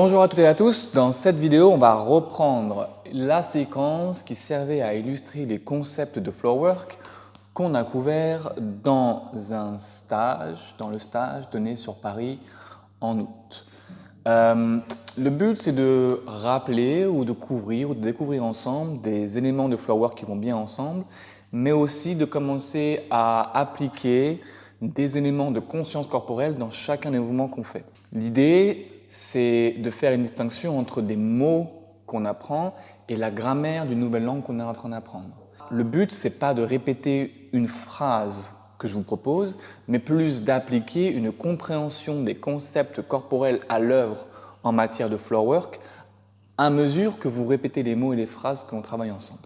Bonjour à toutes et à tous, dans cette vidéo on va reprendre la séquence qui servait à illustrer les concepts de Floorwork qu'on a couvert dans le stage donné sur Paris en août. Le but c'est de rappeler ou de couvrir ou de découvrir ensemble des éléments de Floorwork qui vont bien ensemble, mais aussi de commencer à appliquer des éléments de conscience corporelle dans chacun des mouvements qu'on fait. L'idée c'est de faire une distinction entre des mots qu'on apprend et la grammaire d'une nouvelle langue qu'on est en train d'apprendre. Le but, ce n'est pas de répéter une phrase que je vous propose, mais plus d'appliquer une compréhension des concepts corporels à l'œuvre en matière de Floorwork à mesure que vous répétez les mots et les phrases que l'on travaille ensemble.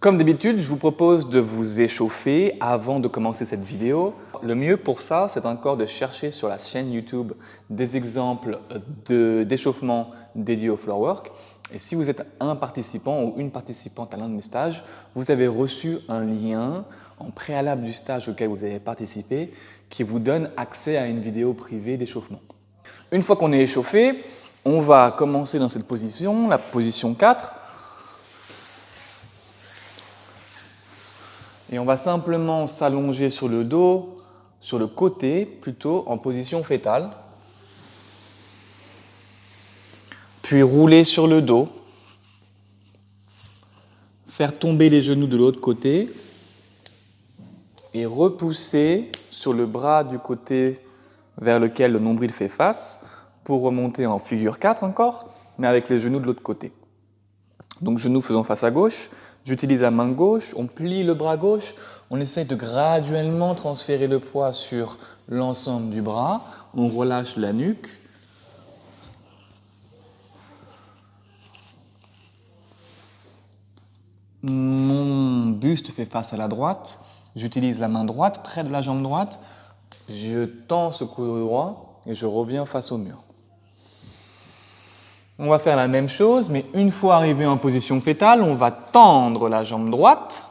Comme d'habitude, je vous propose de vous échauffer avant de commencer cette vidéo. Le mieux pour ça, c'est encore de chercher sur la chaîne YouTube des exemples d'échauffement dédiés au Floorwork. Et si vous êtes un participant ou une participante à l'un de mes stages, vous avez reçu un lien en préalable du stage auquel vous avez participé qui vous donne accès à une vidéo privée d'échauffement. Une fois qu'on est échauffé, on va commencer dans cette position, la position 4. Et on va simplement s'allonger sur le dos, sur le côté, plutôt en position fétale. Puis rouler sur le dos. Faire tomber les genoux de l'autre côté. Et repousser sur le bras du côté vers lequel le nombril fait face pour remonter en figure 4 encore, mais avec les genoux de l'autre côté. Donc genoux faisant face à gauche, j'utilise la main gauche, on plie le bras gauche, on essaye de graduellement transférer le poids sur l'ensemble du bras, on relâche la nuque. Mon buste fait face à la droite, j'utilise la main droite près de la jambe droite, je tends ce coude droit et je reviens face au mur. On va faire la même chose, mais une fois arrivé en position fétale, on va tendre la jambe droite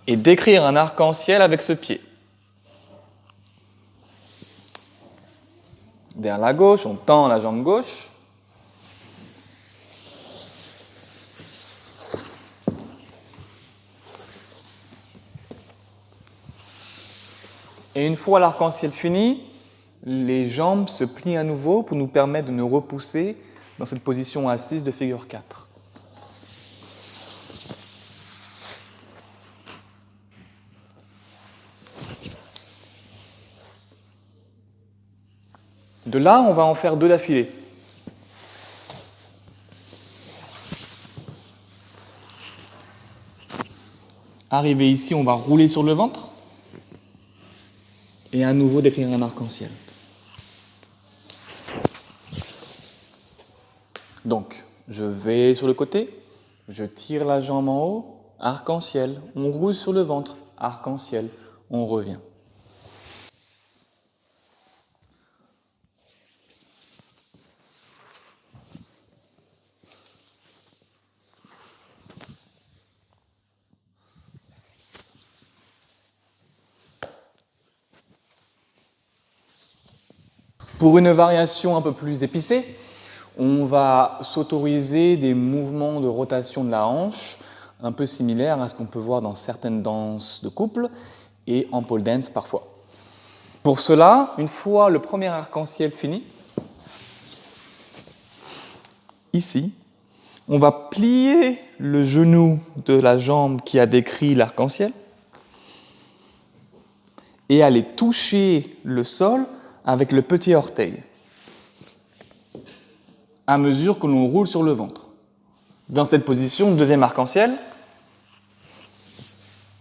et décrire un arc-en-ciel avec ce pied. Vers la gauche, on tend la jambe gauche. Et une fois l'arc-en-ciel fini, les jambes se plient à nouveau pour nous permettre de nous repousser dans cette position assise de figure 4. De là, on va en faire 2 d'affilée. Arrivé ici, on va rouler sur le ventre et à nouveau décrire un arc-en-ciel. Donc, je vais sur le côté, je tire la jambe en haut, arc-en-ciel, on roule sur le ventre, arc-en-ciel, on revient. Pour une variation un peu plus épicée, on va s'autoriser des mouvements de rotation de la hanche un peu similaires à ce qu'on peut voir dans certaines danses de couple et en pole dance parfois. Pour cela, une fois le premier arc-en-ciel fini, ici, on va plier le genou de la jambe qui a décrit l'arc-en-ciel et aller toucher le sol avec le petit orteil à mesure que l'on roule sur le ventre. Dans cette position, deuxième arc-en-ciel,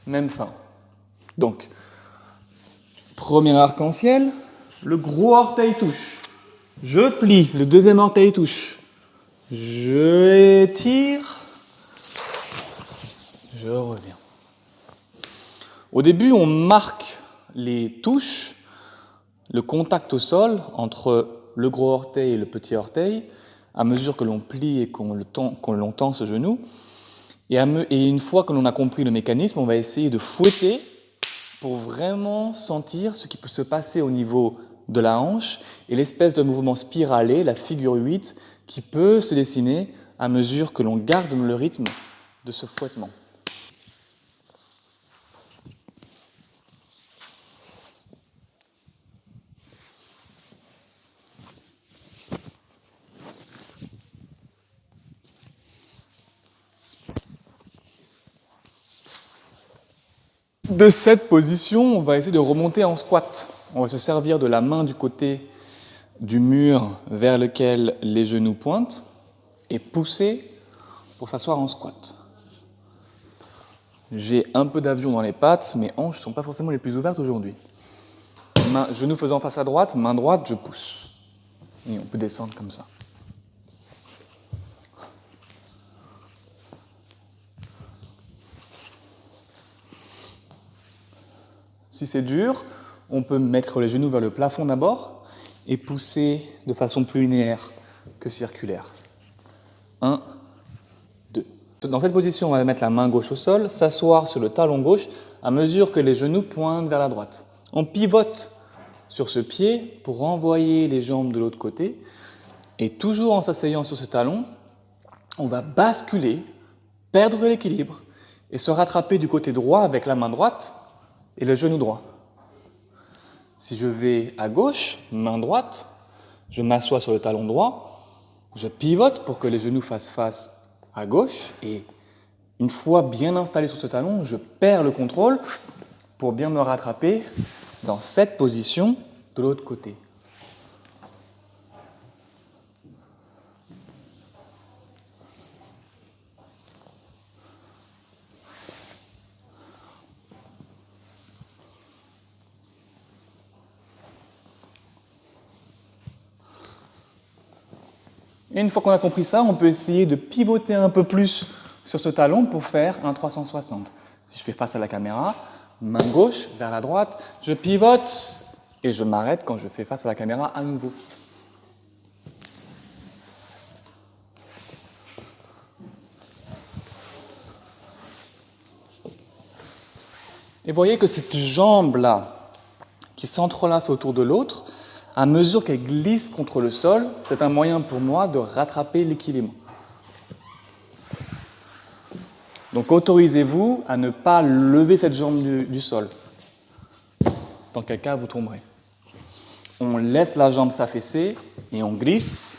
même fin. Donc, premier arc-en-ciel, le gros orteil touche. Je plie, le deuxième orteil touche. Je étire, je reviens. Au début, on marque les touches, le contact au sol entre le gros orteil et le petit orteil, à mesure que l'on plie et qu'on tend ce genou. Et une fois que l'on a compris le mécanisme, on va essayer de fouetter pour vraiment sentir ce qui peut se passer au niveau de la hanche et l'espèce de mouvement spiralé, la figure 8, qui peut se dessiner à mesure que l'on garde le rythme de ce fouettement. De cette position, on va essayer de remonter en squat. On va se servir de la main du côté du mur vers lequel les genoux pointent et pousser pour s'asseoir en squat. J'ai un peu d'avion dans les pattes, mes hanches ne sont pas forcément les plus ouvertes aujourd'hui. Genoux faisant face à droite, main droite, je pousse. Et on peut descendre comme ça. Si c'est dur, on peut mettre les genoux vers le plafond d'abord et pousser de façon plus linéaire que circulaire. 1, 2. Dans cette position, on va mettre la main gauche au sol, s'asseoir sur le talon gauche à mesure que les genoux pointent vers la droite. On pivote sur ce pied pour renvoyer les jambes de l'autre côté et toujours en s'asseyant sur ce talon, on va basculer, perdre l'équilibre et se rattraper du côté droit avec la main droite et le genou droit. Si je vais à gauche, main droite, je m'assois sur le talon droit, je pivote pour que les genoux fassent face à gauche et une fois bien installé sur ce talon, je perds le contrôle pour bien me rattraper dans cette position de l'autre côté. Et une fois qu'on a compris ça, on peut essayer de pivoter un peu plus sur ce talon pour faire un 360. Si je fais face à la caméra, main gauche vers la droite, je pivote et je m'arrête quand je fais face à la caméra à nouveau. Et vous voyez que cette jambe-là, qui s'entrelace autour de l'autre, à mesure qu'elle glisse contre le sol, c'est un moyen pour moi de rattraper l'équilibre. Donc autorisez-vous à ne pas lever cette jambe du sol. Dans quel cas vous tomberez. On laisse la jambe s'affaisser et on glisse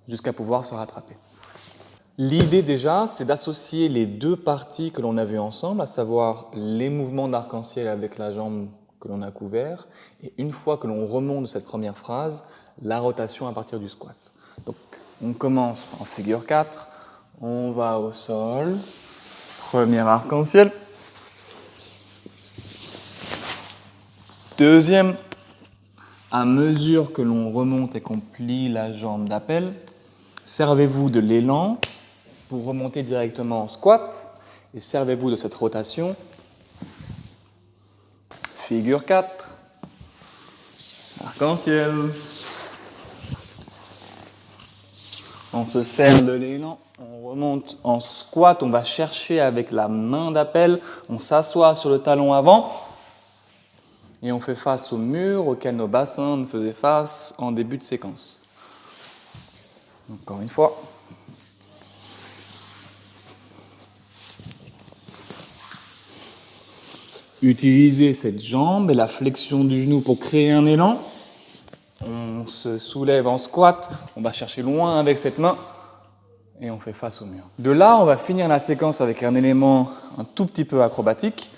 jusqu'à pouvoir se rattraper. L'idée déjà, c'est d'associer les deux parties que l'on a vues ensemble, à savoir les mouvements d'arc-en-ciel avec la jambe que l'on a couvert, et une fois que l'on remonte de cette première phrase, la rotation à partir du squat. Donc on commence en figure 4, on va au sol, premier arc-en-ciel, deuxième, à mesure que l'on remonte et qu'on plie la jambe d'appel, servez-vous de l'élan pour remonter directement en squat et servez-vous de cette rotation. Figure 4, arc-en-ciel. On se sert de l'élan, on remonte en squat, on va chercher avec la main d'appel, on s'assoit sur le talon avant et on fait face au mur auquel nos bassins nous faisaient face en début de séquence. Encore une fois. Utilisez cette jambe et la flexion du genou pour créer un élan. On se soulève en squat, on va chercher loin avec cette main et on fait face au mur. De là, on va finir la séquence avec un élément un tout petit peu acrobatique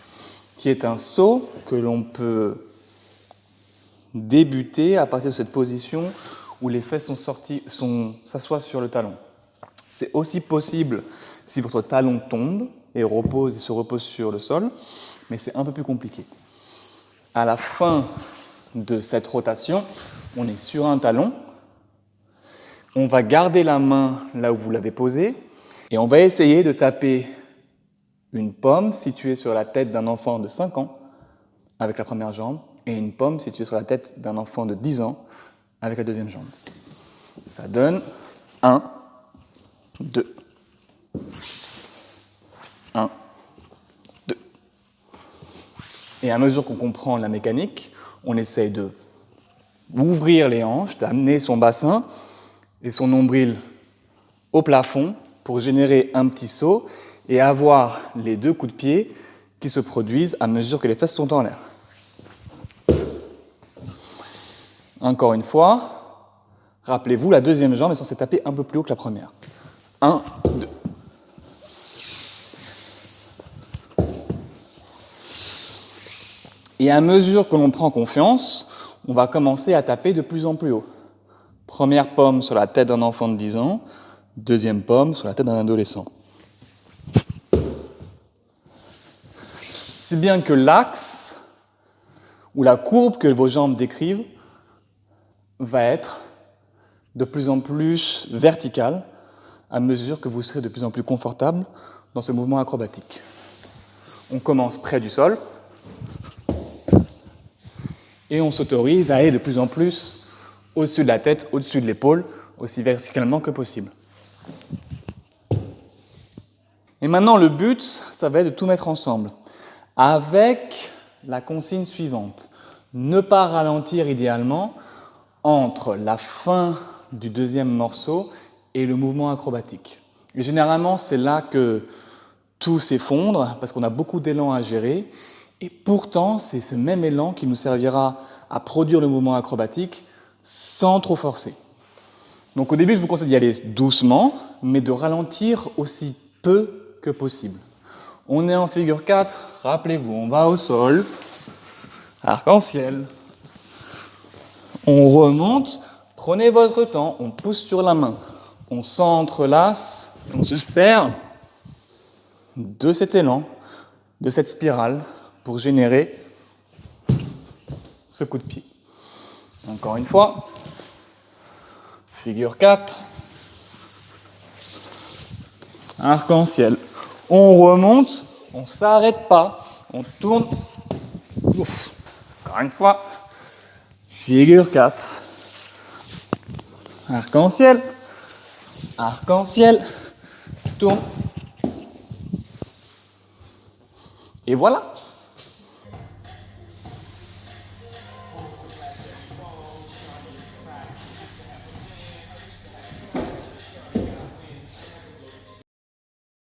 qui est un saut que l'on peut débuter à partir de cette position où les fesses s'assoient sur le talon. C'est aussi possible si votre talon tombe et se repose sur le sol, mais c'est un peu plus compliqué. À la fin de cette rotation, on est sur un talon, on va garder la main là où vous l'avez posée et on va essayer de taper une pomme située sur la tête d'un enfant de 5 ans avec la première jambe et une pomme située sur la tête d'un enfant de 10 ans avec la deuxième jambe. Ça donne 1, 2, 1, 2. Et à mesure qu'on comprend la mécanique, on essaye de ouvrir les hanches, d'amener son bassin et son nombril au plafond pour générer un petit saut et avoir les 2 coups de pied qui se produisent à mesure que les fesses sont en l'air. Encore une fois, rappelez-vous, la deuxième jambe est censée taper un peu plus haut que la première. 1, 2. Et à mesure que l'on prend confiance, on va commencer à taper de plus en plus haut. Première pomme sur la tête d'un enfant de 10 ans, deuxième pomme sur la tête d'un adolescent. Si bien que l'axe ou la courbe que vos jambes décrivent va être de plus en plus verticale à mesure que vous serez de plus en plus confortable dans ce mouvement acrobatique. On commence près du sol et on s'autorise à aller de plus en plus au-dessus de la tête, au-dessus de l'épaule, aussi verticalement que possible. Et maintenant, le but, ça va être de tout mettre ensemble, avec la consigne suivante. Ne pas ralentir idéalement entre la fin du deuxième morceau et le mouvement acrobatique. Et généralement, c'est là que tout s'effondre, parce qu'on a beaucoup d'élan à gérer, et pourtant, c'est ce même élan qui nous servira à produire le mouvement acrobatique sans trop forcer. Donc au début, je vous conseille d'y aller doucement, mais de ralentir aussi peu que possible. On est en figure 4, rappelez-vous, on va au sol, arc-en-ciel. On remonte, prenez votre temps, on pousse sur la main, on s'entrelace, on se sert de cet élan, de cette spirale, pour générer ce coup de pied. Encore une fois, figure 4, arc-en-ciel. On remonte, on ne s'arrête pas, on tourne. Ouf. Encore une fois, figure 4, arc-en-ciel, arc-en-ciel, tourne. Et voilà.